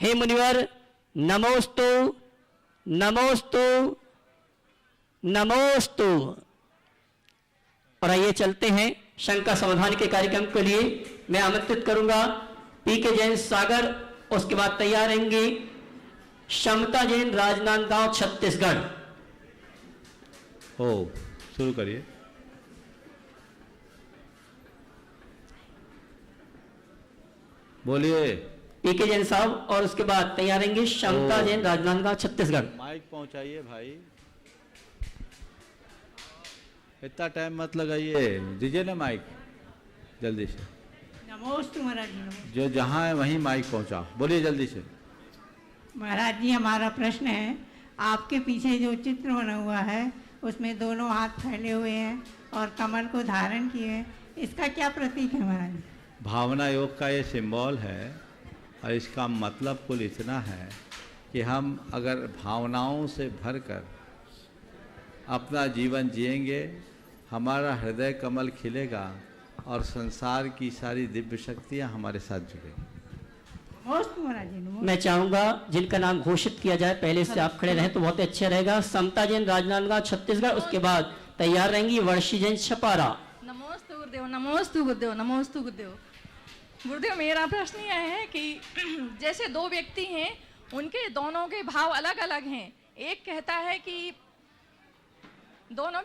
हे मुनिवर नमोस्तु नमोस्तु नमोस्तु। और आइए चलते हैं शंका समाधान के कार्यक्रम के लिए। मैं आमंत्रित करूंगा पीके जैन सागर, उसके बाद तैयार रहेंगे क्षमता जैन राजनांदगांव छत्तीसगढ़। हो शुरू करिए। बोलिए। पीके जैन साहब और उसके बाद तैयार रहेंगे क्षमता जैन राजनांदगांव छत्तीसगढ़। माइक पहुंचाइए भाई, इतना टाइम मत लगाइए, दीजिए ना माइक जल्दी से। नमोस्तु महाराज जी। नमोस्तु जो जहाँ है वहीं माइक पहुंचाओ, बोलिए जल्दी से। महाराज जी, हमारा प्रश्न है, आपके पीछे जो चित्र बना हुआ है उसमें दोनों हाथ फैले हुए हैं और कमल को धारण किए हैं, इसका क्या प्रतीक है महाराज जी? भावना योग का ये सिंबल है और इसका मतलब कुल इतना है कि हम अगर भावनाओं से भरकर अपना जीवन जिएंगे, हमारा हृदय कमल खिलेगा और संसार की सारी दिव्य शक्तियाँ हमारे साथ जुड़ेंगी। नमोस्तु महाराज जी। नमोस्तु। मैं चाहूंगा जिनका नाम घोषित किया जाए पहले से आप खड़े रहें तो बहुत अच्छा रहेगा। समता जैन राजनांदगांव छत्तीसगढ़, उसके बाद तैयार रहेंगी वर्षी जैन छपारा। नमोस्तु गुरुदेव, नमोस्तु गुरुदेव, नमोस्तु गुरुदेव। गुरुदेव, मेरा प्रश्न यह है कि जैसे दो व्यक्ति हैं, उनके दोनों के भाव अलग अलग हैं। एक कहता है कि दोनों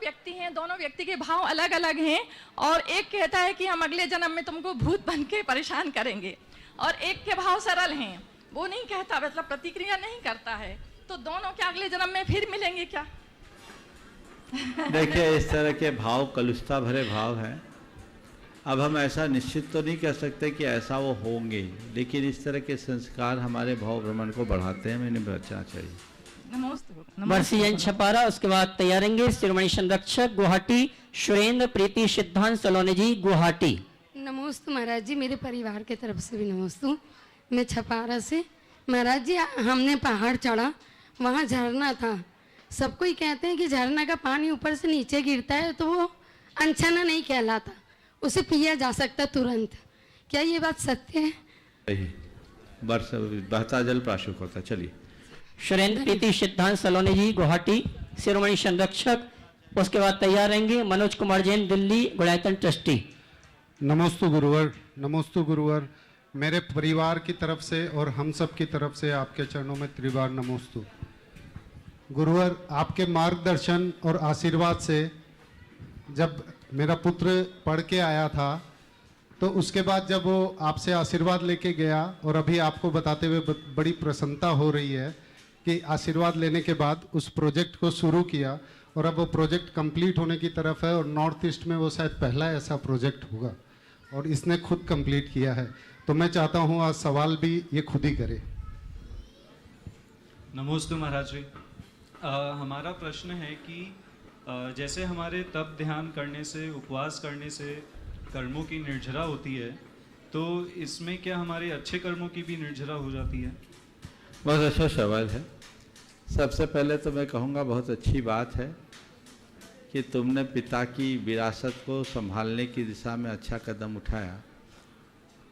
व्यक्ति के भाव अलग अलग हैं, और एक कहता है कि हम अगले जन्म में तुमको भूत बन के परेशान करेंगे, और एक के भाव सरल हैं, वो नहीं कहता, मतलब प्रतिक्रिया नहीं करता है। तो दोनों के अगले जन्म में फिर मिलेंगे क्या? देखिए, इस तरह के भाव कलुषता भरे भाव हैं। अब हम ऐसा निश्चित तो नहीं कह सकते कि ऐसा वो होंगे, लेकिन इस तरह के संस्कार हमारे भाव भ्रमण को बढ़ाते हैं, मैंने बचना चाहिए। नमोस्तु। वर्षी जैन छपारा, उसके बाद तैयार रहेंगे शिरोमणि संरक्षक गुवाहाटी सुरेंद्र प्रीति सिद्धांत सलोनी जी गुवाहाटी। नमोस्तु महाराज जी, मेरे परिवार के तरफ से भी नमोस्तु। मैं छपारा से। महाराज जी, हमने पहाड़ चढ़ा, वहाँ झरना था। सब कोई कहते हैं कि झरना का पानी ऊपर से नीचे गिरता है तो वो अनछना नहीं कहलाता, उसे पिया जा सकता तुरंत। क्या ये बात सत्य है? बहता जल प्राशुक होता। चलिए। सुरेंद्र प्रीति सिद्धांत सलोनी जी गुवाहाटी शिरोमणि संरक्षक, उसके बाद तैयार रहेंगे मनोज कुमार जैन दिल्ली गुड़ायतन ट्रस्टी। नमोस्तु गुरुवर, नमोस्तु गुरुवर। मेरे परिवार की तरफ से और हम सब की तरफ से आपके चरणों में त्रिबार नमोस्तु। गुरुवर, आपके मार्गदर्शन और आशीर्वाद से जब मेरा पुत्र पढ़ के आया था तो उसके बाद जब वो आपसे आशीर्वाद लेके गया, और अभी आपको बताते हुए बड़ी प्रसन्नता हो रही है कि आशीर्वाद लेने के बाद उस प्रोजेक्ट को शुरू किया और अब वो प्रोजेक्ट कंप्लीट होने की तरफ है, और नॉर्थ ईस्ट में वो शायद पहला ऐसा प्रोजेक्ट होगा और इसने खुद कंप्लीट किया है। तो मैं चाहता हूँ आज सवाल भी ये खुद ही करे। नमोस्तु महाराज जी। हमारा प्रश्न है कि जैसे हमारे तप ध्यान करने से, उपवास करने से कर्मों की निर्जरा होती है, तो इसमें क्या हमारे अच्छे कर्मों की भी निर्जरा हो जाती है? बहुत अच्छा सवाल है। सबसे पहले तो मैं कहूँगा बहुत अच्छी बात है कि तुमने पिता की विरासत को संभालने की दिशा में अच्छा कदम उठाया।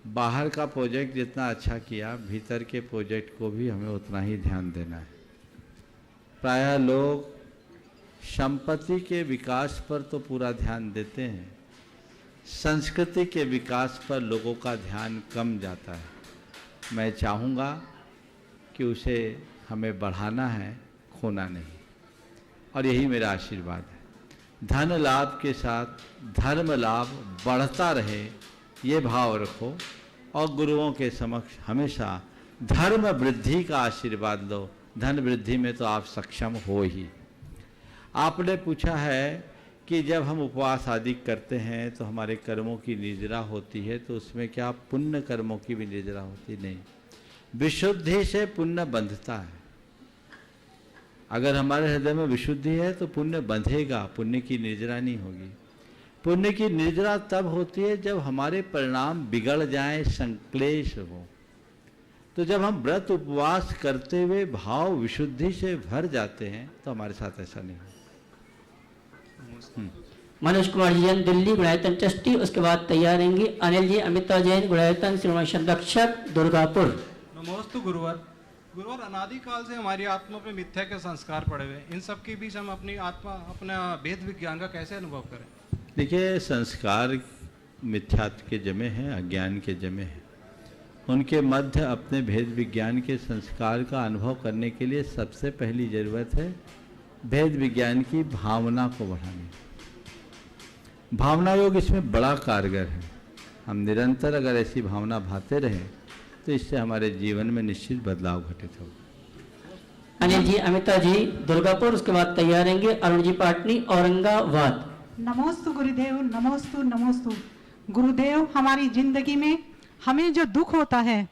बाहर का प्रोजेक्ट जितना अच्छा किया, भीतर के प्रोजेक्ट को भी हमें उतना ही ध्यान देना है। प्रायः लोग संपत्ति के विकास पर तो पूरा ध्यान देते हैं, संस्कृति के विकास पर लोगों का ध्यान कम जाता है। मैं चाहूँगा कि उसे हमें बढ़ाना है, खोना नहीं, और यही मेरा आशीर्वाद है। धन लाभ के साथ धर्म लाभ बढ़ता रहे, ये भाव रखो, और गुरुओं के समक्ष हमेशा धर्म वृद्धि का आशीर्वाद लो। धन वृद्धि में तो आप सक्षम हो ही। आपने पूछा है कि जब हम उपवास आदि करते हैं तो हमारे कर्मों की निर्जरा होती है, तो उसमें क्या पुण्य कर्मों की भी निर्जरा होती? नहीं, विशुद्धि से पुण्य बंधता है। अगर हमारे हृदय में विशुद्धि है तो पुण्य बंधेगा, पुण्य की निर्जरा नहीं होगी। पुण्य की निर्जरा तब होती है जब हमारे परिणाम बिगड़ जाएं, संक्लेश हो। तो जब हम व्रत उपवास करते हुए भाव विशुद्धि से भर जाते हैं तो हमारे साथ ऐसा नहीं हो। मनोज कुमार जैन दिल्ली गुड़ायतन ट्रस्टी, उसके बाद तैयार रहेंगे अनिल जी अमिता जैन गुड़ायतन शिरोमणि संरक्षक दुर्गापुर। नमोस्तु गुरुवर। गुरुवर, अनादिकाल से हमारी आत्मा में मिथ्या के संस्कार पड़े हुए हैं। इन सब के बीच हम अपनी आत्मा, अपना वेद विज्ञान का कैसे अनुभव करें? देखिए, संस्कार मिथ्यात्व के जमे हैं, अज्ञान के जमे हैं। उनके मध्य अपने भेद विज्ञान के संस्कार का अनुभव करने के लिए सबसे पहली ज़रूरत है भेद विज्ञान की भावना को बढ़ाने। भावना योग इसमें बड़ा कारगर है। हम निरंतर अगर ऐसी भावना भाते रहें तो इससे हमारे जीवन में निश्चित बदलाव घटित होगा। अनिल जी, अमिता जी दुर्गापुर, उसके बाद तैयार रहेंगे अरुण जी पाटनी औरंगाबाद। नमोस्तु गुरुदेव, नमोस्तु नमोस्तु। गुरुदेव, हमारी जिंदगी में हमें जो दुख होता है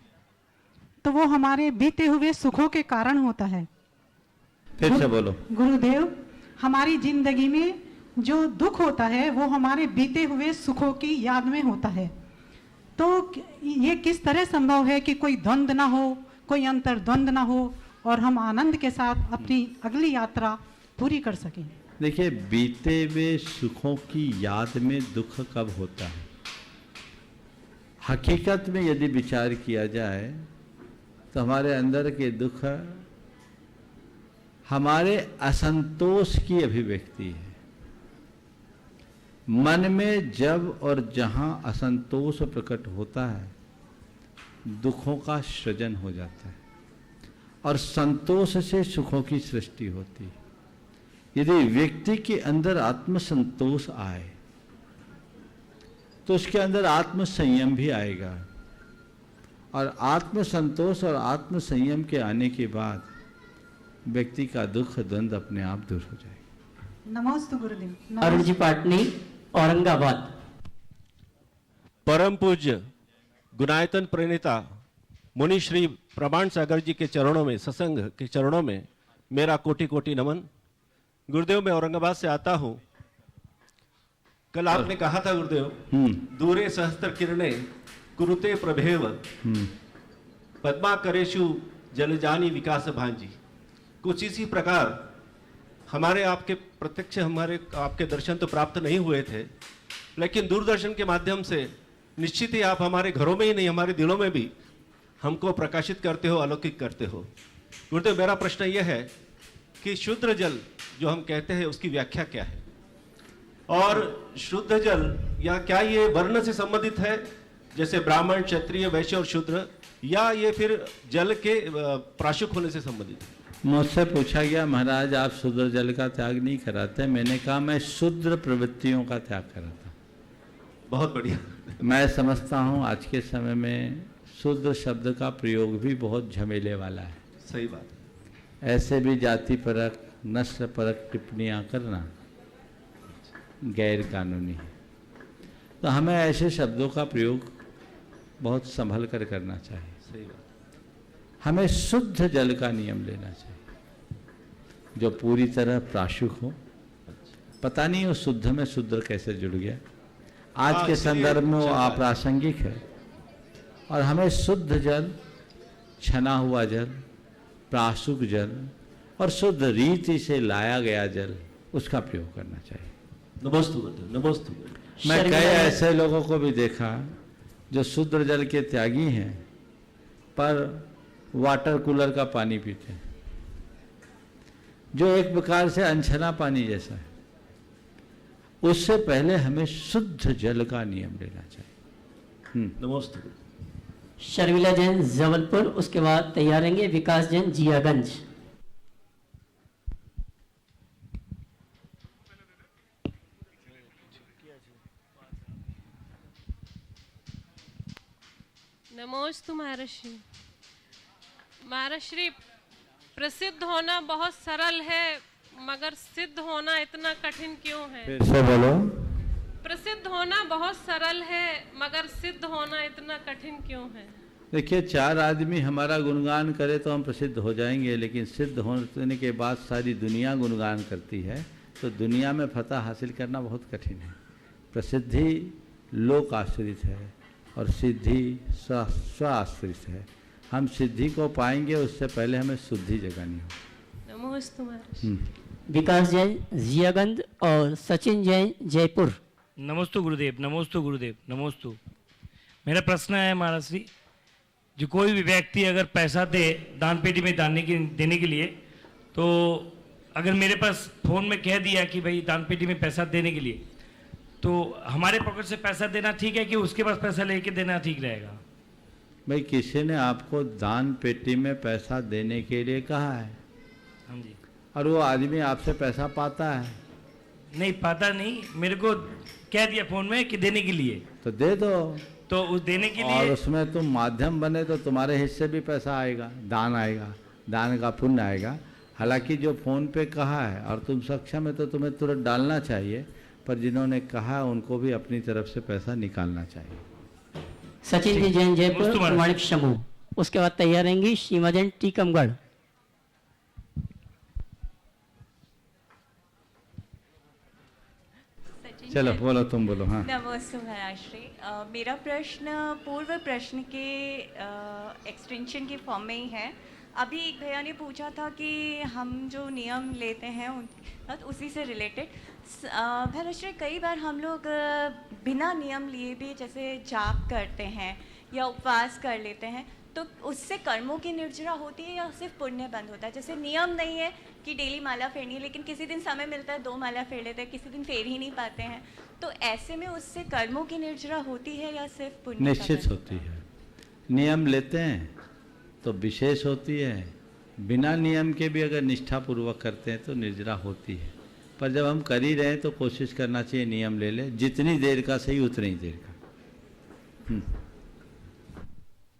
तो वो हमारे बीते हुए सुखों के कारण होता है। फिर से बोलो। गुरुदेव, हमारी जिंदगी में जो दुख होता है वो हमारे बीते हुए सुखों की याद में होता है। तो ये किस तरह संभव है कि कोई द्वंद्व ना हो, कोई अंतर्द्वंद ना हो और हम आनंद के साथ अपनी अगली यात्रा पूरी कर सकें? देखिए, बीते हुए सुखों की याद में दुख कब होता है? हकीकत में यदि विचार किया जाए तो हमारे अंदर के दुख हमारे असंतोष की अभिव्यक्ति है। मन में जब और जहाँ असंतोष प्रकट होता है, दुखों का सृजन हो जाता है और संतोष से सुखों की सृष्टि होती है। यदि व्यक्ति के अंदर आत्मसंतोष आए तो उसके अंदर आत्म संयम भी आएगा और आत्मसंतोष और आत्म संयम के आने के बाद व्यक्ति का दुख द्वंद अपने आप दूर हो जाएगा। नमोस्तु गुरुदेव। अरुण जी पाटनी औरंगाबाद। परम पूज्य गुणायतन प्रणेता मुनि श्री प्रमाण सागर जी के चरणों में, सत्संग के चरणों में मेरा कोटि कोटि नमन। गुरुदेव, मैं औरंगाबाद से आता हूं। कल आपने कहा था गुरुदेव, दूरे सहस्त्र किरणे कुरुते प्रभेव पद्मा करेशु जलजानी विकास भांजी। कुछ इसी प्रकार हमारे आपके प्रत्यक्ष हमारे आपके दर्शन तो प्राप्त नहीं हुए थे, लेकिन दूरदर्शन के माध्यम से निश्चित ही आप हमारे घरों में ही नहीं, हमारे दिलों में भी हमको प्रकाशित करते हो, अलौकिक करते हो। गुरुदेव, मेरा प्रश्न यह है कि शुद्ध जल जो हम कहते हैं उसकी व्याख्या क्या है? और शुद्ध जल या क्या ये वर्ण से संबंधित है, जैसे ब्राह्मण, क्षत्रिय, वैश्य और शूद्र, या ये फिर जल के प्राशुक होने से संबंधित है? मुझसे पूछा गया, महाराज आप शुद्र जल का त्याग नहीं कराते। मैंने कहा मैं शुद्र प्रवृत्तियों का त्याग कराता। बहुत बढ़िया। मैं समझता हूँ आज के समय में शुद्र शब्द का प्रयोग भी बहुत झमेले वाला है। सही बात है। ऐसे भी जाति परक, नस्ल परक टिप्पणियाँ करना गैर कानूनी है। तो हमें ऐसे शब्दों का प्रयोग बहुत संभल कर करना चाहिए। सही बात। हमें शुद्ध जल का नियम लेना चाहिए जो पूरी तरह प्राशुक हो। पता नहीं वो शुद्ध में शुद्र कैसे जुड़ गया, आज के संदर्भ में वो अप्रासंगिक है। और हमें शुद्ध जल, छना हुआ जल, प्राशुक जल और शुद्ध रीति से लाया गया जल, उसका प्रयोग करना चाहिए। नमोस्तु, नमोस्तु। मैं कई ऐसे लोगों को भी देखा जो शुद्ध जल के त्यागी हैं पर वाटर कूलर का पानी पीते हैं, जो एक प्रकार से अनछना पानी जैसा है। उससे पहले हमें शुद्ध जल का नियम लेना चाहिए। नमोस्तु। शर्मिला जैन जबलपुर, उसके बाद तैयार रहेंगे विकास जैन जियागंज। नमोस्तु महर्षि। महर्षि, प्रसिद्ध होना बहुत सरल है मगर सिद्ध होना इतना कठिन क्यों है? फिर से बोलो। प्रसिद्ध होना बहुत सरल है मगर सिद्ध होना इतना कठिन क्यों है? देखिए, चार आदमी हमारा गुणगान करे तो हम प्रसिद्ध हो जाएंगे, लेकिन सिद्ध होने के बाद सारी दुनिया गुणगान करती है तो दुनिया में फतह हासिल करना बहुत कठिन है। प्रसिद्धि लोक आश्रित है और सिद्धि स्व आश्रित है। हम सिद्धि को पाएंगे उससे पहले हमें शुद्धि जगानी हो। नमोस्तु महर्षि। विकास जैन जियागंज और सचिन जैन जयपुर। नमोस्तु गुरुदेव, नमोस्तु गुरुदेव, नमोस्तु। मेरा प्रश्न है महर्षि, जो कोई भी व्यक्ति अगर पैसा दे दान पेटी में देने के लिए, तो अगर मेरे पास फ़ोन में कह दिया कि भाई दान पेटी में पैसा देने के लिए, तो हमारे पॉकेट से पैसा देना ठीक है कि उसके पास पैसा लेके देना ठीक रहेगा? भाई किसी ने आपको दान पेटी में पैसा देने के लिए कहा है, हाँ जी, और वो आदमी आपसे पैसा पाता है? नहीं पाता नहीं, मेरे को कह दिया फ़ोन में कि देने के लिए, तो दे दो। तो उस देने के और लिए उसमें तुम माध्यम बने तो तुम्हारे हिस्से भी पैसा आएगा, दान आएगा, दान का पुण्य आएगा। हालांकि जो फ़ोन पे कहा है और तुम सक्षम है तो तुम्हें तुरंत डालना चाहिए, पर जिन्होंने कहा उनको भी अपनी तरफ से पैसा निकालना चाहिए। सचिन जी जैन जयपुर प्रमाणिक समूह, उसके बाद तैयार रहेंगी सीमा जैन टीकमगढ़। चलो बोलो, तुम बोलो। हाँ, नमस्ते महाराष्ट्री। मेरा प्रश्न पूर्व प्रश्न के एक्सटेंशन के फॉर्म में ही है। अभी एक भैया ने पूछा था कि हम जो नियम लेते हैं उसी से रिलेटेड महाराष्ट्री, कई बार हम लोग बिना नियम लिए भी जैसे जाप करते हैं या उपवास कर लेते हैं, तो उससे कर्मों की निर्जरा होती है या सिर्फ पुण्य बंद होता है? जैसे नियम नहीं है कि डेली माला फेरनी है, लेकिन किसी दिन समय मिलता है 2 माला फेर लेते हैं, किसी दिन फेर ही नहीं पाते हैं, तो ऐसे में उससे कर्मों की निर्जरा होती है या सिर्फ पुण्य? निश्चित होती है। नियम लेते हैं तो विशेष होती है, बिना नियम के भी अगर निष्ठापूर्वक करते हैं तो निर्जरा होती है। पर जब हम कर ही रहे हैं तो कोशिश करना चाहिए नियम ले ले, जितनी देर का सही उतनी देर का।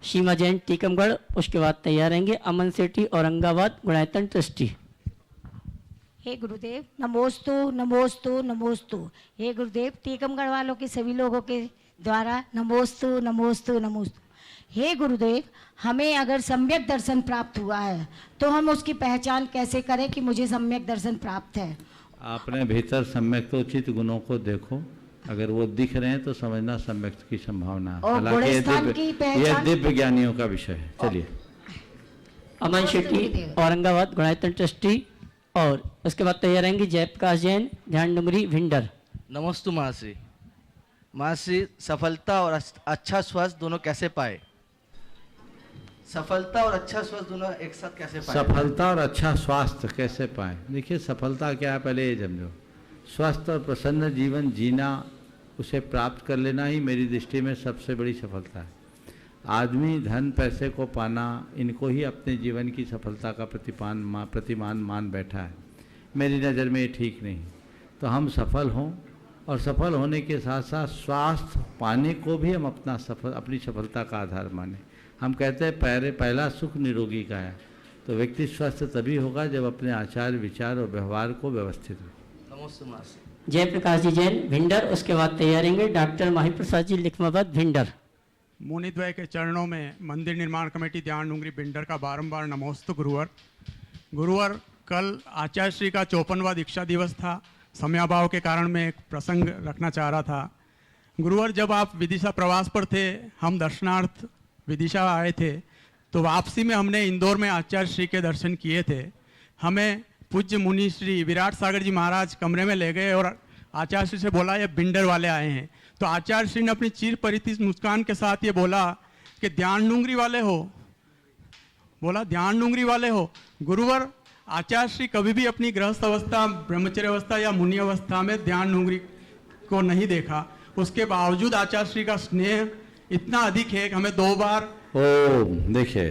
सीमा जैन टीकमगढ़, उसके बाद तैयार रहेंगे अमन सेठी औरंगाबाद गुणायतन ट्रस्टी। हे गुरुदेव, नमोस्तु नमोस्तु नमोस्तु। हे गुरुदेव, टीकमगढ़ वालों के सभी लोगों के द्वारा नमोस्तु नमोस्तु नमोस्तु। हे गुरुदेव, हमें अगर सम्यक दर्शन प्राप्त हुआ है तो हम उसकी पहचान कैसे करें कि मुझे सम्यक दर्शन प्राप्त है? आपने भीतर सम्यक तो उचित गुणों को देखो, अगर वो दिख रहे हैं तो समझना सम्यक की संभावना है। हालांकि ये दिव्य ज्ञानियों का विषय है। चलिए अमन शेट्टी औरंगाबाद गुणायतन ट्रस्टी, और उसके बाद तैयार रहेंगे जयप्रकाश जैन ध्यान डुंगरी भिंडर। नमस्तु महाश्री। महाश्री, सफलता और अच्छा स्वास्थ्य दोनों कैसे पाए? सफलता और अच्छा स्वास्थ्य दोनों एक साथ कैसे पाए? सफलता और अच्छा स्वास्थ्य कैसे पाए? देखिए सफलता क्या है पहले ये समझो। स्वस्थ और प्रसन्न जीवन जीना, उसे प्राप्त कर लेना ही मेरी दृष्टि में सबसे बड़ी सफलता है। आदमी धन पैसे को पाना, इनको ही अपने जीवन की सफलता का प्रतिमान मान बैठा है। मेरी नज़र में ये ठीक नहीं। तो हम सफल हों, और सफल होने के साथ साथ स्वास्थ्य पाने को भी हम अपनी सफलता का आधार माने। हम कहते हैं पहला सुख निरोगी का है। तो व्यक्ति स्वस्थ तभी होगा जब अपने आचार विचार और व्यवहार को व्यवस्थित हो। नमस्ते महाश्री। जयप्रकाश जी जैन भिंडर, उसके बाद तैयार रहेंगे डॉक्टर माहिप्रसाद जी लिखमाबाद भिंडर। मुनिद्वय के चरणों में मंदिर निर्माण कमेटी ध्यान डुंगरी भिंडर का बारंबार नमोस्तु गुरुवर। गुरुवर, कल आचार्य श्री का 54वां दीक्षा दिवस था। समयाभाव के कारण मैं एक प्रसंग रखना चाह रहा था। गुरुवर, जब आप विदिशा प्रवास पर थे, हम दर्शनार्थ विदिशा आए थे, तो वापसी में हमने इंदौर में आचार्य श्री के दर्शन किए थे। हमें पूज्य मुनि श्री विराट सागर जी महाराज कमरे में ले गए और आचार्य श्री से बोला, ये भिंडर वाले आए हैं। तो आचार्य श्री ने अपनी चिर परिचित मुस्कान के साथ ये बोला कि ध्यान डुंगरी वाले हो? बोला ध्यान डुंगरी वाले हो? गुरुवर, आचार्य श्री कभी भी अपनी गृहस्थ अवस्था, ब्रह्मचर्य अवस्था या मुनि अवस्था में ध्यान डुंगरी को नहीं देखा। उसके बावजूद आचार्य श्री का स्नेह इतना अधिक है कि हमें 2 बार। देखिए,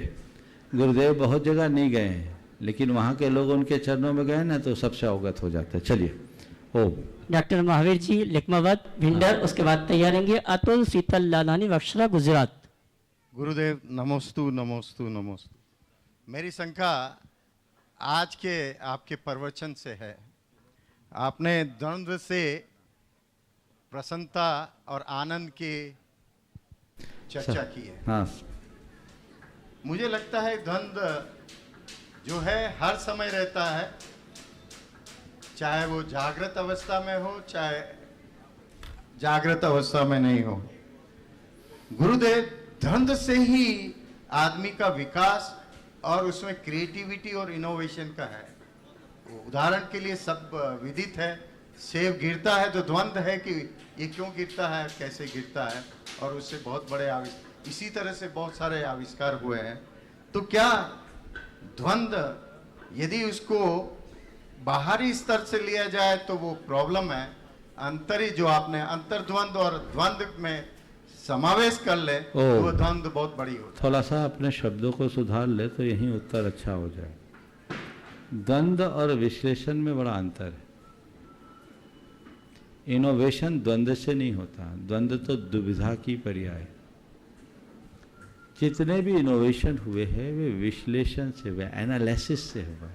गुरुदेव बहुत जगह नहीं गए हैं, लेकिन वहाँ के लोग उनके चरणों में गए ना तो सबसे अवगत हो जाते हैं। चलिए डॉक्टर महावीर जी लिखमाबाद भिंडर, उसके बाद तैयार रहेंगे अतुल शीतल लालानी बक्सरा गुजरात। गुरुदेव, नमोस्तु नमोस्तु नमोस्तु। मेरी शंका आज के आपके प्रवचन से है। आपने द्वंद्व से प्रसन्नता और आनंद की चर्चा की है। हाँ। मुझे लगता है द्वंद्व जो है हर समय रहता है, चाहे वो जागृत अवस्था में हो चाहे जागृत अवस्था में नहीं हो। गुरुदेव, द्वंद्व से ही आदमी का विकास और उसमें क्रिएटिविटी और इनोवेशन का है। उदाहरण के लिए सब विदित है, सेब गिरता है तो द्वंद्व है कि ये क्यों गिरता है, कैसे गिरता है, और उससे बहुत बड़े इसी तरह से बहुत सारे आविष्कार हुए हैं। तो क्या द्वंद्व यदि उसको बाहरी स्तर से लिया जाए तो वो प्रॉब्लम है, अंतरी जो आपने अंतर्द्वंद और द्वंद्व में समावेश कर ले तो वो द्वंद्व बहुत बड़ी होती है। थोड़ा सा अपने शब्दों को सुधार ले तो यही उत्तर अच्छा हो जाए। द्वंद्व और विश्लेषण में बड़ा अंतर है। इनोवेशन द्वंद्व से नहीं होता, द्वंद्व तो दुविधा की पर्याय। जितने भी इनोवेशन हुए हैं वे विश्लेषण से हुए, एनालिसिस से हुए।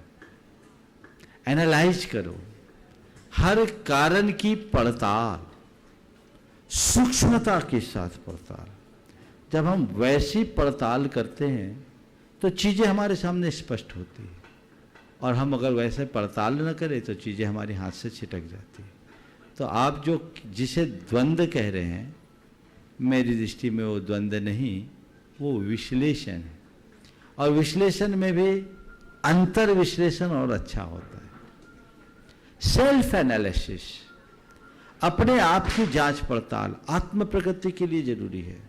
एनालाइज करो, हर कारण की पड़ताल, सूक्ष्मता के साथ पड़ताल। जब हम वैसी पड़ताल करते हैं तो चीज़ें हमारे सामने स्पष्ट होती है, और हम अगर वैसे पड़ताल न करें तो चीज़ें हमारे हाथ से छिटक जाती है। तो आप जो जिसे द्वंद्व कह रहे हैं, मेरी दृष्टि में वो द्वंद्व नहीं, वो विश्लेषण है। और विश्लेषण में भी अंतर विश्लेषण और अच्छा होता है। सेल्फ एनालिसिस, अपने आप की जांच पड़ताल आत्म प्रगति के लिए जरूरी है।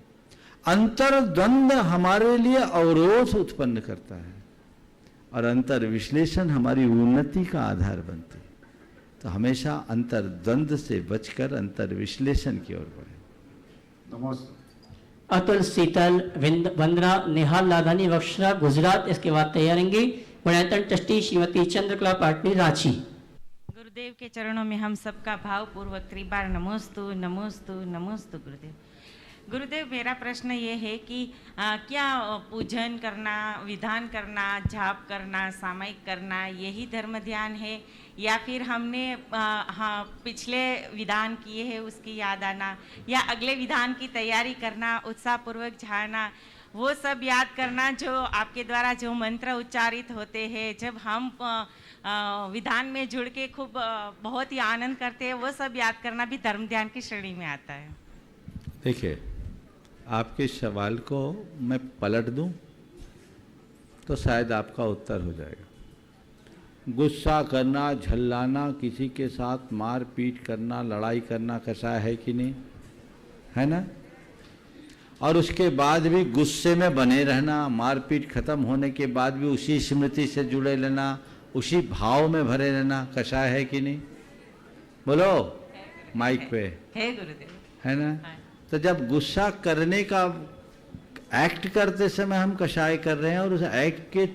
अंतर द्वंद्व हमारे लिए अवरोध उत्पन्न करता है और अंतर विश्लेषण हमारी उन्नति का आधार बनती है। तो हमेशा अंतर द्वंद्व से बचकर अंतर विश्लेषण की ओर बढ़े। नमस्ते। अतुल, शीतल, वंदना, निहाल लाधानी, वक्षरा, गुजरात। इसके बाद तैयारेंगे गुणायतन ट्रस्टी श्रीमती चंद्रकला पाटनी, रांची। गुरुदेव के चरणों में हम सबका भावपूर्वक त्रिबार नमोस्तु नमोस्तु नमोस्तु गुरुदेव। गुरुदेव, मेरा प्रश्न ये है कि क्या पूजन करना, विधान करना, जाप करना, सामायिक करना यही धर्म ध्यान है, या फिर हमने पिछले विधान किए हैं उसकी याद आना, या अगले विधान की तैयारी करना, उत्साहपूर्वक झाड़ना, वो सब याद करना जो आपके द्वारा जो मंत्र उच्चारित होते हैं, जब हम विधान में जुड़ के खूब बहुत ही आनंद करते हैं, वो सब याद करना भी धर्म ध्यान की श्रेणी में आता है। देखिए, आपके सवाल को मैं पलट दूं तो शायद आपका उत्तर हो जाएगा। गुस्सा करना, झल्लाना, किसी के साथ मार पीट करना, लड़ाई करना कसा है कि नहीं, है ना? और उसके बाद भी गुस्से में बने रहना, मारपीट खत्म होने के बाद भी उसी स्मृति से जुड़े रहना, उसी भाव में भरे रहना कषाय है कि नहीं? बोलो माइक पे। है गुरुदेव। है ना? तो जब गुस्सा करने का एक्ट करते समय हम कषाय कर रहे हैं और उस एक्ट के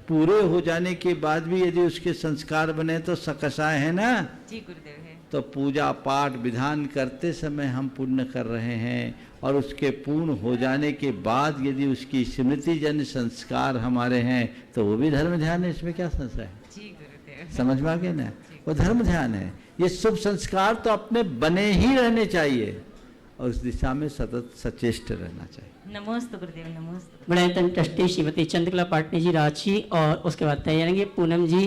पूरे हो जाने के बाद भी यदि उसके संस्कार बने तो सकषाय है ना? जी गुरुदेव है। तो पूजा पाठ विधान करते समय हम पुण्य कर रहे हैं, और उसके पूर्ण हो जाने के बाद यदि उसकी स्मृति जन संस्कार हमारे हैं तो वो भी धर्म ध्यान है। इसमें क्या संशय है? जी गुरुदेव। समझ में आ गया ना? वो धर्म ध्यान है। ये शुभ संस्कार तो अपने बने ही रहने चाहिए और उस दिशा में सतत सचेष्ट रहना चाहिए। नमोस्तु गुरुदेव, नमोस्तु। गुणायतन ट्रस्टी श्रीमती चंद्रकला पाटनी जी, रांची। और उसके बाद तैयारेंगे पूनम जी,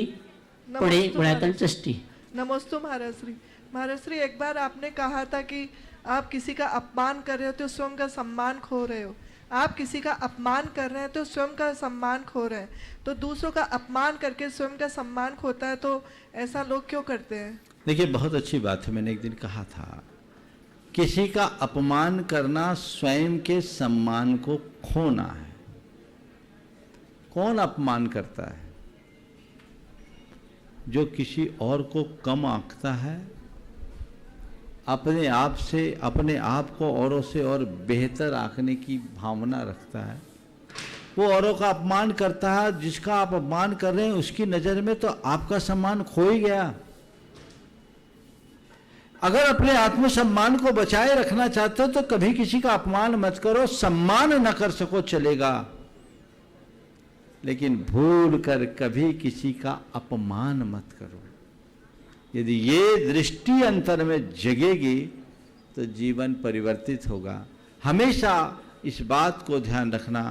पुणे, गुणायतन ट्रस्टी। नमोस्तु महाराज श्री। महाराज श्री, एक बार आपने कहा था कि आप किसी का अपमान कर रहे हो तो स्वयं का सम्मान खो रहे हो। आप किसी का अपमान कर रहे हैं तो स्वयं का सम्मान खो रहे हैं। तो दूसरों का अपमान करके स्वयं का सम्मान खोता है, तो ऐसा लोग क्यों करते हैं? देखिए, बहुत अच्छी बात है। मैंने एक दिन कहा था, किसी का अपमान करना स्वयं के सम्मान को खोना है। कौन अपमान करता है? जो किसी और को कम आंकता है, अपने आप से, अपने आप को औरों से और बेहतर आंकने की भावना रखता है, वो औरों का अपमान करता है। जिसका आप अपमान कर रहे हैं उसकी नज़र में तो आपका सम्मान खो ही गया। अगर अपने आत्मसम्मान को बचाए रखना चाहते हो तो कभी किसी का अपमान मत करो। सम्मान न कर सको चलेगा, लेकिन भूल कर कभी किसी का अपमान मत करो। यदि ये दृष्टि अंतर में जगेगी तो जीवन परिवर्तित होगा। हमेशा इस बात को ध्यान रखना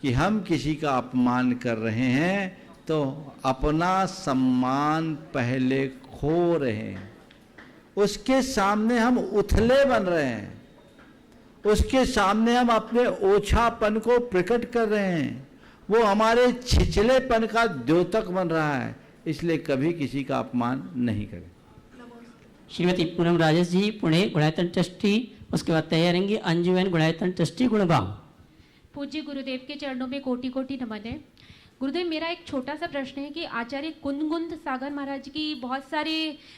कि हम किसी का अपमान कर रहे हैं तो अपना सम्मान पहले खो रहे हैं। उसके सामने हम उथले बन रहे हैं, उसके सामने हम अपने ओछापन को प्रकट कर रहे हैं। वो हमारे छिछलेपन का द्योतक बन रहा है। इसलिए कभी किसी का अपमान नहीं करें। श्रीमती पूनम राजेश जी, पुणे, गुणायतन ट्रस्टी। उसके बाद तैयारेंगे अंजुमन गुणायतन ट्रस्टी, गुड़गांव। पूज्य गुरुदेव के चरणों में कोटि कोटि नमन है। गुरुदेव, मेरा एक छोटा सा प्रश्न है कि आचार्य कुंदगुंद सागर महाराज की बहुत सारे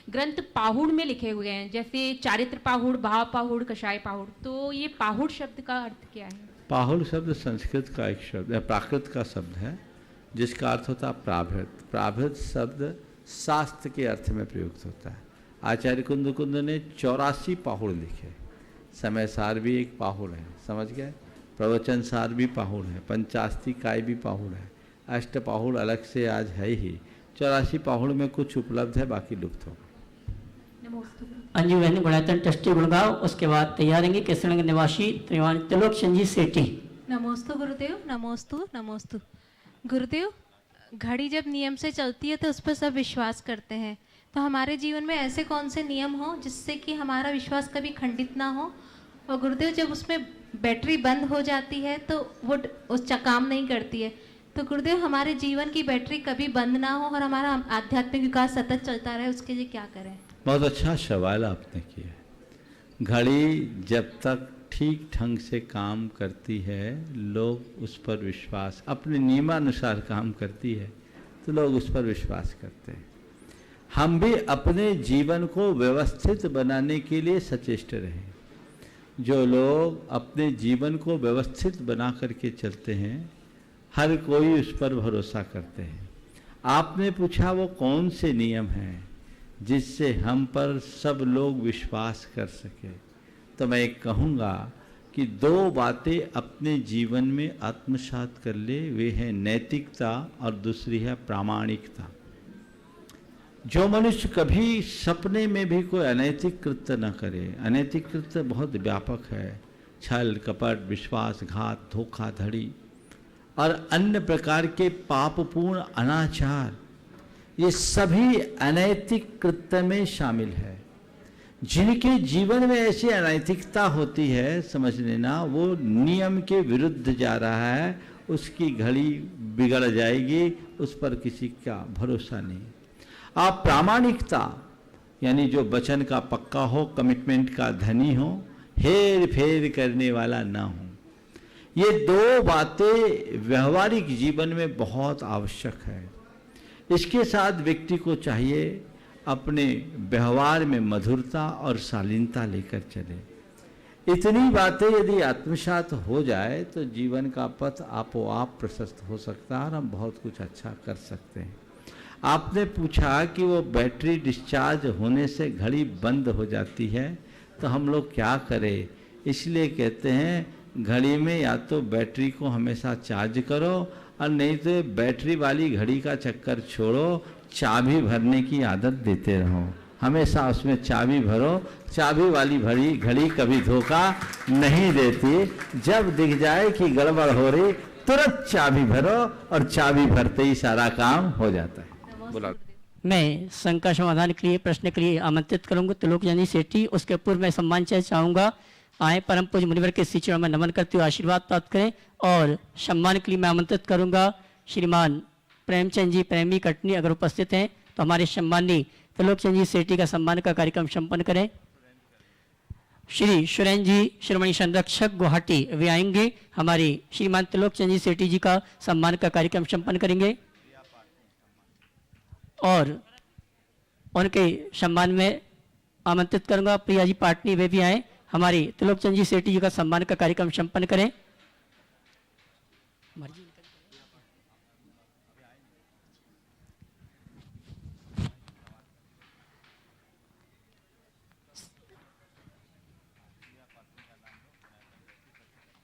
ग्रंथ पाहुड़ में लिखे हुए हैं, जैसे चारित्र पाहुड़, भाव पाहुड़, कषाय पाहुड़। तो ये पाहुड़ शब्द का अर्थ क्या है? पाहुड़ शब्द संस्कृत का एक शब्द है, प्राकृत का शब्द है, जिसका अर्थ होता है प्राभृत। प्राभृत शब्द शास्त्र के अर्थ में प्रयुक्त होता है। आचार्य कुंद ने 84 पाहुड़ लिखे। समय सार भी एक पाहुड़ है, समझ गए? प्रवचन सार भी पाहुड़ है, पंचास्ती काय भी पाहुड़ है, अष्ट पाहुड़ अलग से आज है ही। 84 पाहुड़ में कुछ उपलब्ध है, बाकी लुप्त हो। अंजू बहन गुणायतन ट्रस्टी गुड़गांव, उसके बाद तैयार रहेंगे केसरनगर निवासी त्रिलोक चंद जी सेठी। नमोस्तु गुरुदेव, नमोस्तु नमोस्तु। गुरुदेव, घड़ी जब नियम से चलती है तो उस पर सब विश्वास करते हैं, तो हमारे जीवन में ऐसे कौन से नियम हो जिससे कि हमारा विश्वास कभी खंडित ना हो? और गुरुदेव, जब उसमें बैटरी बंद हो जाती है तो वो उस काम नहीं करती है, तो गुरुदेव हमारे जीवन की बैटरी कभी बंद ना हो और हमारा आध्यात्मिक विकास सतत चलता रहे, उसके लिए क्या करें? बहुत अच्छा सवाल आपने किया। घड़ी जब तक ठीक ढंग से काम करती है, लोग उस पर विश्वास, अपने नियमानुसार काम करती है तो लोग उस पर विश्वास करते हैं। हम भी अपने जीवन को व्यवस्थित बनाने के लिए सचेष्ट रहें। जो लोग अपने जीवन को व्यवस्थित बना करके चलते हैं, हर कोई उस पर भरोसा करते हैं। आपने पूछा वो कौन से नियम हैं जिससे हम पर सब लोग विश्वास कर सके, तो मैं एक कहूँगा कि 2 बातें अपने जीवन में आत्मसात कर ले। वे हैं नैतिकता और दूसरी है प्रामाणिकता। जो मनुष्य कभी सपने में भी कोई अनैतिक कृत्य न करे, अनैतिक कृत्य बहुत व्यापक है, छल कपट, विश्वासघात, धोखाधड़ी और अन्य प्रकार के पापपूर्ण अनाचार, ये सभी अनैतिक कृत्य में शामिल है। जिनके जीवन में ऐसी अनैतिकता होती है, समझ लेना वो नियम के विरुद्ध जा रहा है, उसकी घड़ी बिगड़ जाएगी, उस पर किसी का भरोसा नहीं। आप प्रामाणिकता यानी जो वचन का पक्का हो, कमिटमेंट का धनी हो, हेर फेर करने वाला ना हो, ये 2 बातें व्यवहारिक जीवन में बहुत आवश्यक है। इसके साथ व्यक्ति को चाहिए अपने व्यवहार में मधुरता और शालीनता लेकर चले। इतनी बातें यदि आत्मसात हो जाए तो जीवन का पथ आपो-आप प्रशस्त हो सकता है और हम बहुत कुछ अच्छा कर सकते हैं। आपने पूछा कि वो बैटरी डिस्चार्ज होने से घड़ी बंद हो जाती है तो हम लोग क्या करें। इसलिए कहते हैं घड़ी में या तो बैटरी को हमेशा चार्ज करो और नहीं तो बैटरी वाली घड़ी का चक्कर छोड़ो, चाबी भरने की आदत देते रहो। हमेशा उसमें चाबी भरो, चाबी वाली घड़ी कभी धोखा नहीं देती। जब दिख जाए कि गड़बड़ हो रही, तुरंत चाबी भरो और चाबी भरते ही सारा काम हो जाता है। बोला मैं शंका समाधान के लिए प्रश्न के लिए आमंत्रित करूंगा त्रिलोक चंद जी सेठी। उसके पूर्व मैं सम्मान चाहूँगा, आए परम पूज्य मुनिवर के श्री चरणों में नमन करते हुए आशीर्वाद प्राप्त करें। और सम्मान के लिए मैं आमंत्रित करूंगा श्रीमान प्रेमचंद जी प्रेमी कटनी, अगर उपस्थित हैं तो हमारे सम्मानी त्रिलोक चंद जी सेठी का सम्मान का कार्यक्रम संपन्न करें। श्री सुरेन जी श्रोमणी संरक्षक गुवाहाटी वे आएंगे, हमारे श्रीमान त्रिलोक चंद जी सेठी जी का सम्मान का कार्यक्रम संपन्न करेंगे। और उनके सम्मान में आमंत्रित करूंगा प्रिया जी पाटनी, वे भी आए, हमारी त्रिलोक चंद जी सेठी जी का सम्मान का कार्यक्रम संपन्न करें।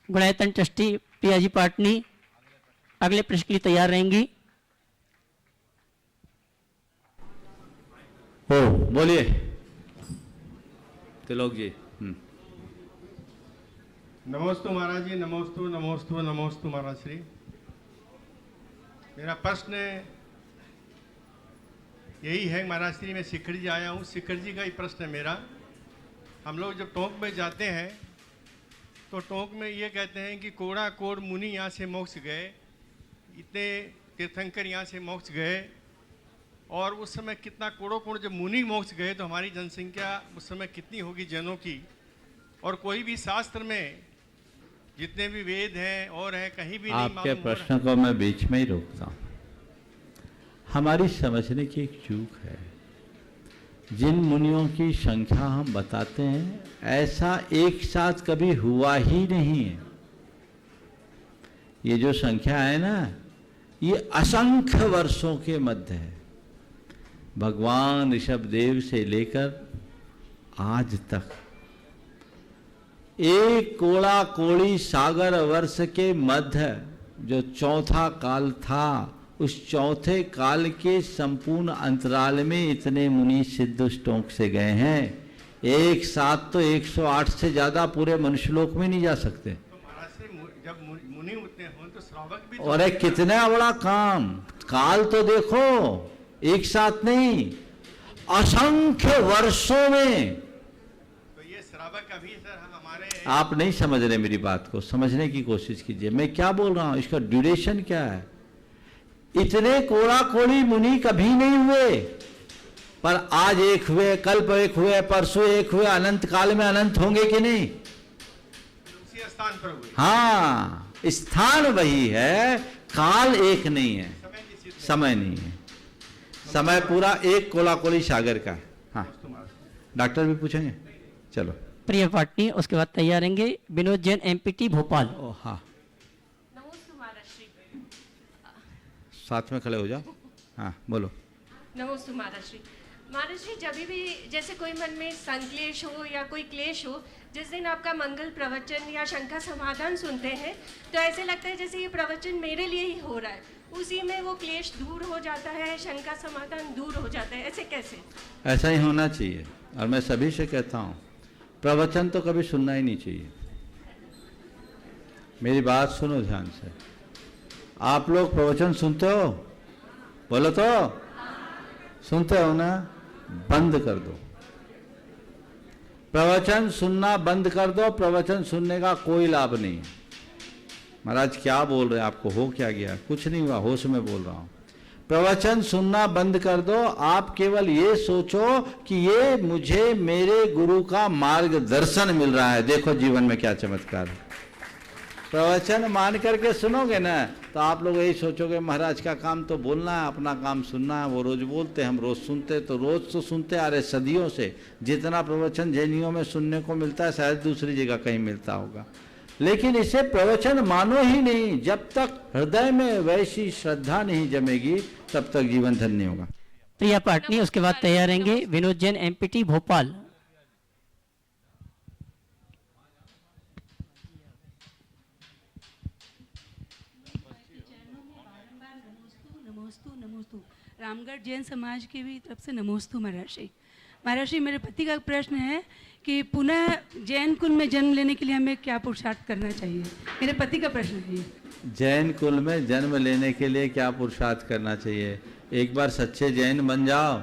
गुणायतन ट्रस्टी प्रिया जी पाटनी अगले प्रश्न के लिए तैयार रहेंगी। ओ बोलिए त्रिलोक जी। नमोस्तु महाराज जी, नमोस्तु नमोस्तु नमोस्तु महाराज श्री। मेरा प्रश्न यही है महाराज श्री, मैं शिखर जी आया हूँ, शिखर जी का ही प्रश्न है मेरा। हम लोग जब टोंक में जाते हैं तो टोंक में ये कहते हैं कि कोड़ा कोड़ मुनि यहाँ से मोक्ष गए, इतने तीर्थंकर यहाँ से मोक्ष गए। और उस समय कितना कोड़ों कोड़ जब मुनि मोक्ष गए तो हमारी जनसंख्या उस समय कितनी होगी जैनों की। और कोई भी शास्त्र में जितने भी वेद हैं और हैं कहीं भी नहीं आपके मालूम हो प्रश्न को मैं बीच में ही रोकता हूँ। हमारी समझने की एक चूक है। जिन मुनियों की संख्या हम बताते हैं ऐसा एक साथ कभी हुआ ही नहीं है। ये जो संख्या है ना, ये असंख्य वर्षों के मध्य है। भगवान ऋषभदेव से लेकर आज तक एक कोड़ा कोड़ी सागर वर्ष के मध्य जो चौथा काल था, उस चौथे काल के संपूर्ण अंतराल में इतने मुनि सिद्ध टोंक से गए हैं। एक साथ तो 108 से ज्यादा पूरे मनुष्यलोक में नहीं जा सकते। तो महाराज से जब मुनि उतने हों तो श्रावक भी और एक कितना बड़ा काम, काल तो देखो, एक साथ नहीं, असंख्य वर्षों में। तो ये श्रावक अभी सर हमारे आप नहीं समझ रहे मेरी बात को, समझने की कोशिश कीजिए। मैं क्या बोल रहा हूं, इसका ड्यूरेशन क्या है। इतने कोड़ा कोड़ी मुनि कभी नहीं हुए, पर आज एक हुए, कल एक हुए, परसों एक हुए, अनंत काल में अनंत होंगे कि नहीं? उसी स्थान पर हुए। हाँ, स्थान वही है, काल एक नहीं है, समय नहीं है। समय पूरा एक कोड़ा कोड़ी सागर का है। हाँ, डॉक्टर भी पूछेंगे, चलो। प्रिय पाटनी, उसके बाद तैयार रहेंगे विनोद जैन, एमपीटी भोपाल। हाँ, साथ में खड़े हो जाओ। हाँ, बोलो। नमोस्तु महाराज श्री। महाराज जी, जब भी जैसे कोई मन में संक्लेश हो या कोई क्लेश हो, जिस दिन आपका मंगल प्रवचन या शंका समाधान सुनते हैं तो ऐसे लगता है जैसे ये प्रवचन मेरे लिए ही हो रहा है, उसी में वो क्लेश दूर हो जाता है, शंका समाधान दूर हो जाता है। ऐसे कैसे? ऐसा ही होना चाहिए। और मैं सभी से कहता हूँ, प्रवचन तो कभी सुनना ही नहीं चाहिए। मेरी बात सुनो ध्यान से। आप लोग प्रवचन सुनते हो? बोलो तो, सुनते हो ना? बंद कर दो, प्रवचन सुनना बंद कर दो। प्रवचन सुनने का कोई लाभ नहीं है। महाराज क्या बोल रहे हैं, आपको हो क्या गया? कुछ नहीं हुआ, होश में बोल रहा हूं। प्रवचन सुनना बंद कर दो। आप केवल ये सोचो कि ये मुझे मेरे गुरु का मार्गदर्शन मिल रहा है, देखो जीवन में क्या चमत्कार है। प्रवचन मान करके सुनोगे ना तो आप लोग यही सोचोगे महाराज का काम तो बोलना है, अपना काम सुनना है। वो रोज बोलते हैं, हम रोज सुनते, तो रोज तो सुनते आ रहे सदियों से। जितना प्रवचन जैनियों में सुनने को मिलता है शायद दूसरी जगह कहीं मिलता होगा, लेकिन इसे प्रवचन मानो ही नहीं। जब तक हृदय में वैसी श्रद्धा नहीं जमेगी तब तक जीवन धन्य नहीं होगा। प्रिया पाटनी, उसके बाद तैयार रहेंगे विनोद जैन, एमपीटी भोपाल। नमोस्तु। रामगढ़ जैन समाज की भी तरफ से नमोस्तु महाराज। महाराज, मेरे पति का प्रश्न है कि पुनः जैन कुल में जन्म लेने के लिए हमें क्या पुरुषार्थ करना चाहिए? मेरे पति का प्रश्न है ये। जैन कुल में जन्म लेने के लिए क्या पुरुषार्थ करना चाहिए? एक बार सच्चे जैन बन जाओ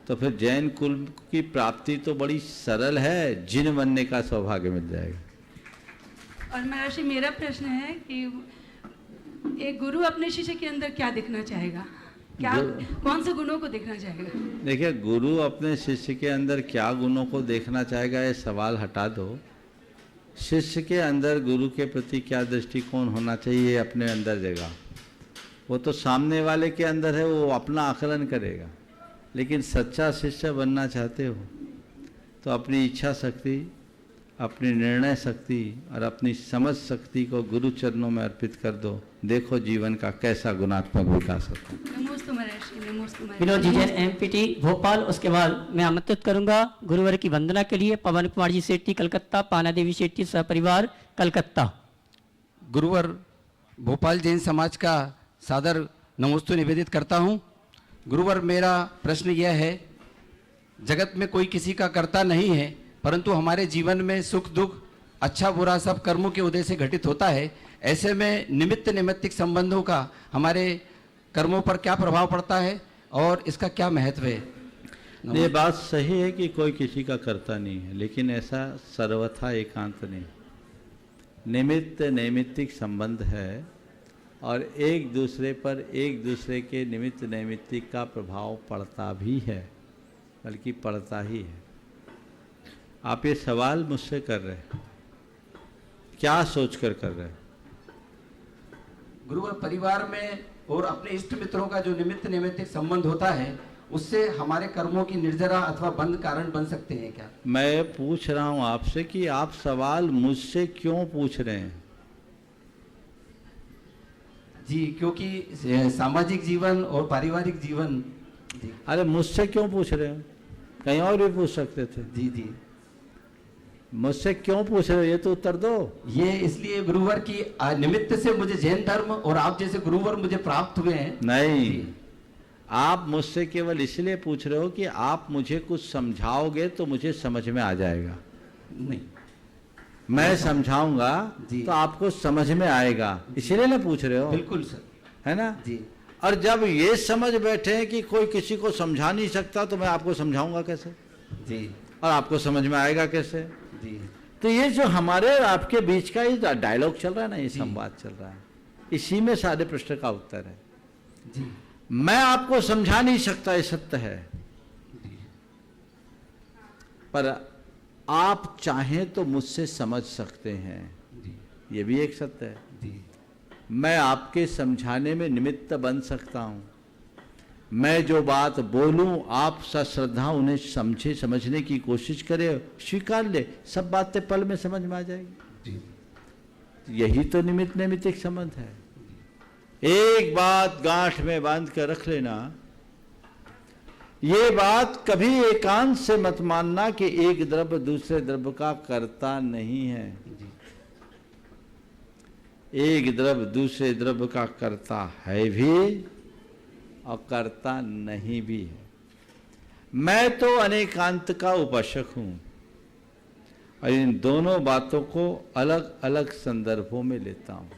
तो फिर जैन कुल की प्राप्ति तो बड़ी सरल है, जिन बनने का सौभाग्य मिल जाएगा। और महाराज, मेरा प्रश्न है कि एक गुरु अपने शिष्य के अंदर क्या देखना चाहेगा? क्या कौन से गुणों को देखना चाहेगा? देखिए, गुरु अपने शिष्य के अंदर क्या गुणों को देखना चाहेगा ये सवाल हटा दो। शिष्य के अंदर गुरु के प्रति क्या दृष्टिकोण होना चाहिए अपने अंदर जगह, वो तो सामने वाले के अंदर है, वो अपना आकलन करेगा। लेकिन सच्चा शिष्य बनना चाहते हो तो अपनी इच्छा शक्ति, अपनी निर्णय शक्ति और अपनी समझ शक्ति को गुरु चरणों में अर्पित कर दो। देखो जीवन का कैसा गुणात्मक विकास होता है। नमोस्तु महाराज, नमोस्तु महाराज। विनोद जी जैन, एमपीटी भोपाल। उसके बाद मैं आमंत्रित करूंगा गुरुवर की वंदना के लिए पवन कुमार जी सेठी, कलकत्ता, पाना देवी सेठी सहपरिवार, कलकत्ता। गुरुवर भोपाल जैन समाज का सादर नमोस्तु निवेदित करता हूँ। गुरुवर, मेरा प्रश्न यह है, जगत में कोई किसी का कर्ता नहीं है, परंतु हमारे जीवन में सुख दुख, अच्छा बुरा सब कर्मों के उदय से घटित होता है। ऐसे में निमित्त नैमित्तिक संबंधों का हमारे कर्मों पर क्या प्रभाव पड़ता है और इसका क्या महत्व है? ये बात सही है कि कोई किसी का कर्ता नहीं है, लेकिन ऐसा सर्वथा एकांत नहीं। निमित्त नैमित्तिक संबंध है और एक दूसरे पर एक दूसरे के निमित्त नैमित्तिक का प्रभाव पड़ता भी है, बल्कि पड़ता ही है। आप ये सवाल मुझसे कर रहे हैं, क्या सोचकर कर रहे हैं? गुरुवर, परिवार में और अपने इष्ट मित्रों का जो निमित्त नैमित्तिक संबंध होता है, उससे हमारे कर्मों की निर्जरा अथवा बंद कारण बन सकते हैं क्या? मैं पूछ रहा हूं आपसे कि आप सवाल मुझसे क्यों पूछ रहे हैं? जी, क्योंकि सामाजिक जीवन और पारिवारिक जीवन। अरे मुझसे क्यों पूछ रहे हो? कहीं और भी पूछ सकते थे। जी जी, मुझसे क्यों पूछ रहे हो, ये तो उत्तर दो। ये इसलिए गुरुवर की निमित्त से मुझे जैन धर्म और आप जैसे गुरुवर मुझे प्राप्त हुए हैं। नहीं, आप मुझसे केवल इसलिए पूछ रहे हो कि आप मुझे कुछ समझाओगे तो मुझे समझ में आ जाएगा। नहीं, मैं समझाऊंगा तो आपको समझ में आएगा, इसलिए ना पूछ रहे हो। बिल्कुल सर, है ना जी। और जब ये समझ बैठे हैं कि कोई किसी को समझा नहीं सकता तो मैं आपको समझाऊंगा कैसे? जी। और आपको समझ में आएगा कैसे? जी। तो ये जो हमारे और आपके बीच का ये डायलॉग चल रहा है ना, ये संवाद चल रहा है, इसी में सारे प्रश्न का उत्तर है। जी। मैं आपको समझा नहीं सकता, ये सत्य है, पर आप चाहें तो मुझसे समझ सकते हैं, ये भी एक सत्य है। मैं आपके समझाने में निमित्त बन सकता हूं। मैं जो बात बोलूं आप सश्रद्धा उन्हें समझे, समझने की कोशिश करे, स्वीकार ले, सब बातें पल में समझ में आ जाएगी। यही तो निमित्त नैमित्तिक संबंध है। एक बात गांठ में बांध कर रख लेना, ये बात कभी एकांत से मत मानना कि एक द्रव्य दूसरे द्रव्य का कर्ता नहीं है। एक द्रव्य दूसरे द्रव्य का कर्ता है भी और कर्ता नहीं भी है। मैं तो अनेकांत का उपासक हूं और इन दोनों बातों को अलग अलग संदर्भों में लेता हूं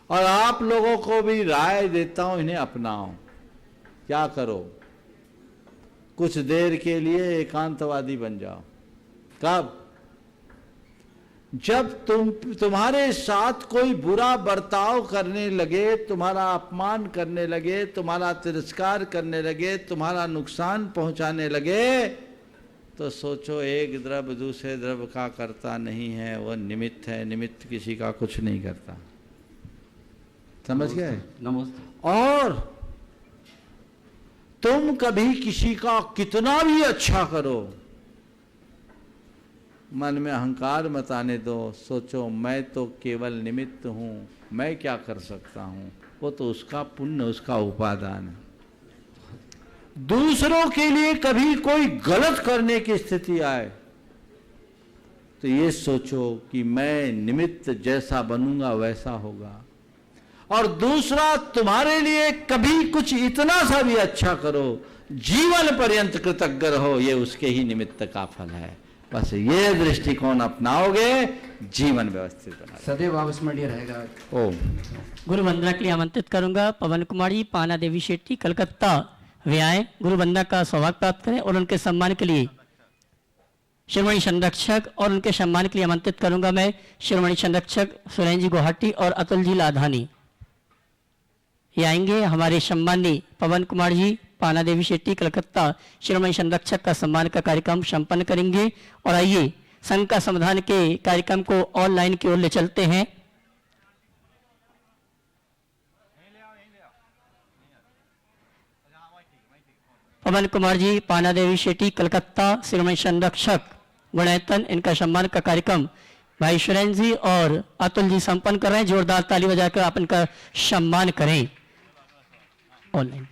और आप लोगों को भी राय देता हूं, इन्हें अपनाओ। क्या करो, कुछ देर के लिए एकांतवादी बन जाओ। कब? जब तुम्हारे साथ कोई बुरा बर्ताव करने लगे, तुम्हारा अपमान करने लगे, तुम्हारा तिरस्कार करने लगे, तुम्हारा नुकसान पहुंचाने लगे, तो सोचो एक द्रव्य दूसरे द्रव्य का कर्ता नहीं है, वह निमित्त है। निमित्त किसी का कुछ नहीं करता। समझ गए? नमस्ते। और तुम कभी किसी का कितना भी अच्छा करो, मन में अहंकार मत आने दो। सोचो मैं तो केवल निमित्त हूं, मैं क्या कर सकता हूं, वो तो उसका पुण्य, उसका उपादान है। दूसरों के लिए कभी कोई गलत करने की स्थिति आए तो ये सोचो कि मैं निमित्त जैसा बनूंगा वैसा होगा। और दूसरा तुम्हारे लिए कभी कुछ इतना सा भी अच्छा करो, जीवन पर्यंत कृतज्ञ रहो, ये उसके ही निमित्त का फल है। बस ये दृष्टिकोण अपनाओगे, जीवन व्यवस्थित बना सदैव अविस्मरणीय रहेगा। ओम। गुरु वंदना के लिए आमंत्रित करूंगा पवन कुमार जी, पाना देवी शेट्टी, कलकत्ता वे आए, गुरु वंदना का सौभाग्य प्राप्त करें और उनके सम्मान के लिए शिरोमणि संरक्षक और उनके सम्मान के लिए आमंत्रित करूंगा मैं शिरोमणि संरक्षक सुरेंद्र जी गुवाहाटी और अतुल जी लाधानी। ये आएंगे, हमारे सम्मानी पवन कुमार जी, पाना देवी शेट्टी, कलकत्ता, शिरोमणि संरक्षक का सम्मान का कार्यक्रम संपन्न करेंगे। और आइए संघ का समाधान के कार्यक्रम को ऑनलाइन की ओर ले चलते हैं। पवन कुमार जी, पाना देवी शेट्टी, कलकत्ता, शिरोमणि संरक्षक गुणायतन, इनका सम्मान का कार्यक्रम भाई सुरेंद्र जी और अतुल जी संपन्न कर रहे हैं। जोरदार ताली बजाकर आप इनका सम्मान करें ऑनलाइन।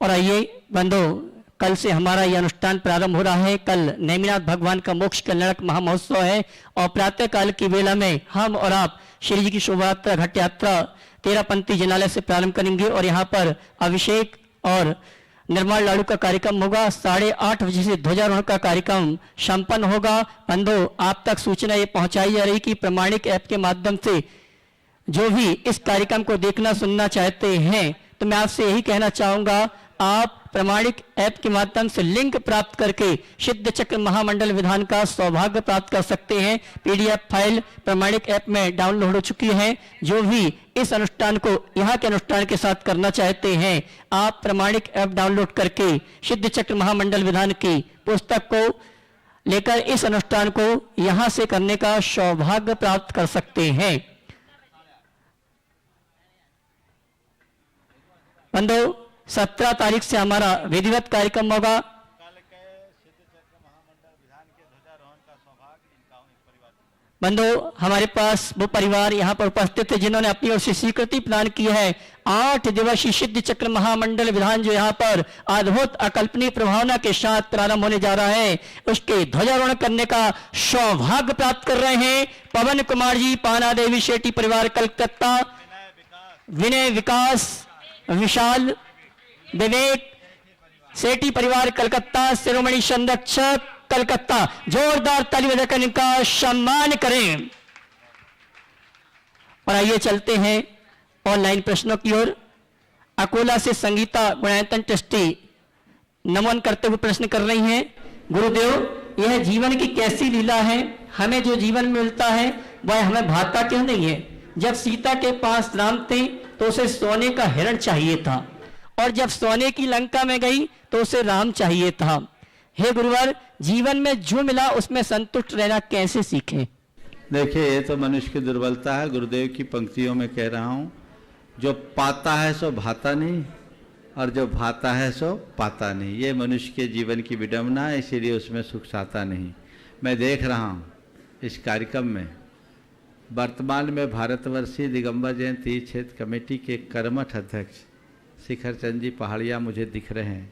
और आइए बंधु, कल से हमारा यह अनुष्ठान प्रारंभ हो रहा है। कल नेमिनाथ भगवान का मोक्ष कल्याणक महामहोत्सव है और प्रातः काल की वेला में हम और आप श्री जी की शोभा यात्रा, घट यात्रा 13 पंथी जिनालय से प्रारंभ करेंगे और यहाँ पर अभिषेक और निर्माण लाडू का कार्यक्रम होगा। 8:30 बजे से ध्वजारोहण का कार्यक्रम संपन्न होगा। बंधु, आप तक सूचना ये पहुंचाई जा रही कि प्रमाणिक ऐप के माध्यम से जो भी इस कार्यक्रम को देखना सुनना चाहते हैं, तो मैं आपसे यही कहना चाहूंगा, आप प्रमाणिक ऐप के माध्यम से लिंक प्राप्त करके सिद्ध चक्र महामंडल विधान का सौभाग्य प्राप्त कर सकते हैं। पीडीएफ फाइल प्रमाणिक ऐप में डाउनलोड हो चुकी है। जो भी इस अनुष्ठान को यहाँ के अनुष्ठान के साथ करना चाहते हैं, आप प्रमाणिक ऐप डाउनलोड करके सिद्ध चक्र महामंडल विधान की पुस्तक को लेकर इस अनुष्ठान को यहाँ से करने का सौभाग्य प्राप्त कर सकते हैं। बंधु, 17 तारीख से हमारा विधिवत कार्यक्रम होगा। बंधु, हमारे पास वो परिवार यहाँ पर उपस्थित है जिन्होंने अपनी ओर से स्वीकृति प्रदान की है। 8 दिवसीय सिद्ध चक्र महामंडल विधान जो यहाँ पर अद्भुत अकल्पनीय प्रभावना के साथ प्रारंभ होने जा रहा है, उसके ध्वजारोहण करने का सौभाग्य प्राप्त कर रहे हैं पवन कुमार जी, पाना देवी शेट्टी परिवार कलकत्ता, विनय विकास विशाल विवेक सेठी परिवार कलकत्ता, शिरोमणि संरक्षक कलकत्ता। जोरदार ताली बजाकर इनका सम्मान करें। और आइए चलते हैं ऑनलाइन प्रश्नों की ओर। अकोला से संगीता गुणायतन ट्रस्टी नमन करते हुए प्रश्न कर रही हैं, गुरुदेव यह जीवन की कैसी लीला है, हमें जो जीवन मिलता है वह हमें भाता क्यों नहीं है। जब सीता के पास राम थे तो उसे सोने का हिरण चाहिए था, और जब सोने की लंका में गई तो उसे राम चाहिए था। हे गुरुवर, जीवन में जो मिला उसमें संतुष्ट रहना कैसे सीखें। देखिए, ये तो मनुष्य की दुर्बलता है। गुरुदेव की पंक्तियों में कह रहा हूँ, जो पाता है सो भाता नहीं, और जो भाता है सो पाता नहीं। ये मनुष्य के जीवन की विडंबना है, इसीलिए उसमें सुख साता नहीं। मैं देख रहा हूँ इस कार्यक्रम में वर्तमान में भारतवर्षीय दिगंबर जैन तीर्थ क्षेत्र कमेटी के कर्मठ अध्यक्ष शिखर चंद जी पहाड़िया मुझे दिख रहे हैं,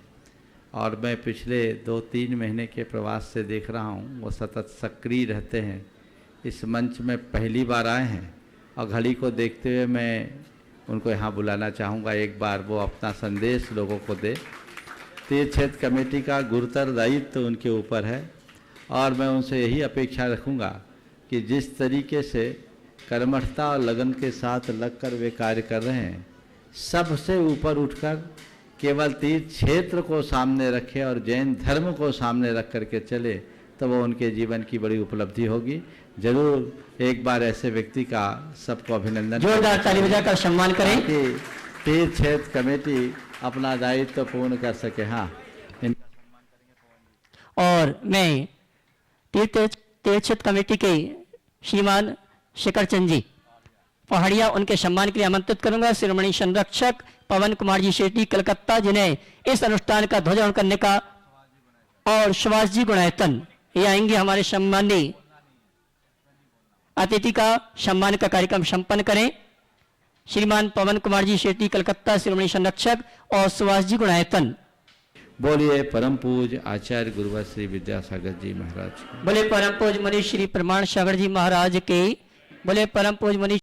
और मैं पिछले 2-3 महीने के प्रवास से देख रहा हूँ वो सतत सक्रिय रहते हैं। इस मंच में पहली बार आए हैं, और घड़ी को देखते हुए मैं उनको यहाँ बुलाना चाहूँगा, एक बार वो अपना संदेश लोगों को दे। तीर्थ क्षेत्र कमेटी का गुरुतर दायित्व तो उनके ऊपर है, और मैं उनसे यही अपेक्षा रखूँगा कि जिस तरीके से कर्मठता और लगन के साथ लगकर वे कार्य कर रहे हैं, सबसे ऊपर उठकर केवल तीर्थ क्षेत्र को सामने रखे और जैन धर्म को सामने रख करके चले, तो वो उनके जीवन की बड़ी उपलब्धि होगी। जरूर एक बार ऐसे व्यक्ति का सबको अभिनंदन, जोरदार ताली बजाकर सम्मान करें कि तीर्थ क्षेत्र कमेटी अपना दायित्व पूर्ण कर सके। हाँ, और मैं तीर्थ क्षेत्र कमेटी के श्रीमान शिखर चंद जी पहाड़िया उनके सम्मान के लिए आमंत्रित करूंगा। शिरोमणि संरक्षक पवन कुमार जी शेट्टी कलकत्ता, जिन्हें इस अनुष्ठान का ध्वजारोहण करने का, और सुभाष जी गुणायतन ये आएंगे हमारे सम्मानी अतिथि का सम्मान का कार्यक्रम संपन्न करें। श्रीमान पवन कुमार जी शेट्टी कलकत्ता, शिरोमणि संरक्षक, और सुभाष जी गुणायतन। बोलिए परम पूज्य आचार्य गुरुवर श्री विद्यासागर जी महाराज। बोले परम पूज्य मनीष श्री प्रमाण सागर जी महाराज के। बोले परम पूज्य मनीष